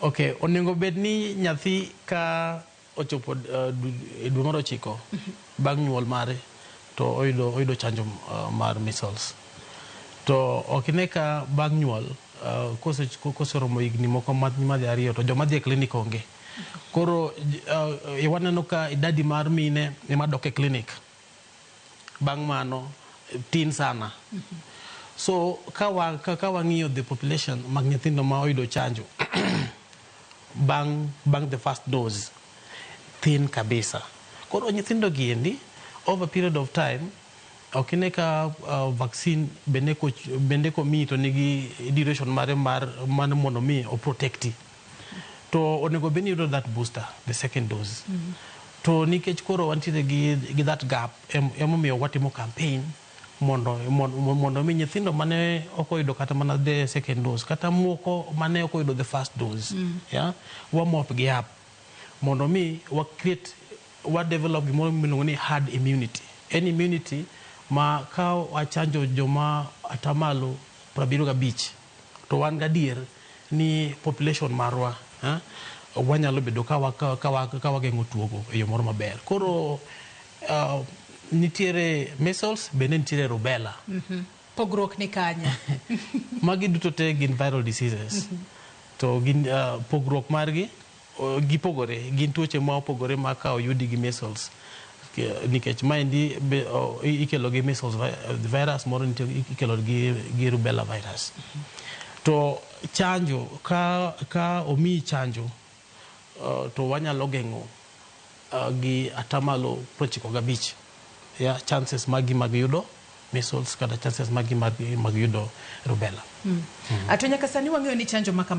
Okay, onego bedni nyathi ka ochopo dwe mar 9 bang' nyuol mare to oyudo chanjo mar measles. To okine ka bang' nyuol koseromo higni moko madhi 2 to joma dhi e klinik onge. Koro waneno ka idadi mar mine ema dok e klinik bang' mano tin sana. So ka wang'iyo the population mag nyithindo ma oyudo chanjo bang' the first dose thin kabisa. Koro nyithindo giendi over period of time okine ka vaccine bende komiyi to nigi duration mare mar mondo mi o protecti. To onego bedni yudo that booster, the second dose. To nikech koro wantiere gi that gap emomiyo watimo campaign mondo mi nyithindo mane ok oyudo kata mana the second dose kata moko mane ok oyudo the first dose wamop gi up mondo mi wa develop gimoro miluongo ni herd immunity. En immunity ma ka wachanjo joma atamalo 75 to wan gadier ni population marwa wanyalo bedo ka wageng'o tuogo e yo moro maber. Koro nitiere measles bende nitiere rubella. Pogruok ni kanya. Magi duto te gin viral diseases. To gin pogruok margi gipogore, gin tuoche ma opogore ma ka oyudi gi measles. Nikech maendi ikelo gi measles virus moro ikelo gi rubella virus. To chanjo ka omiyi chanjo to wanyalo geng'o gi atamalo 95 chances magi mag yudo measles kata chances magi mag yudo rubella. Ato nyaka sani wang'eyo ni chanjo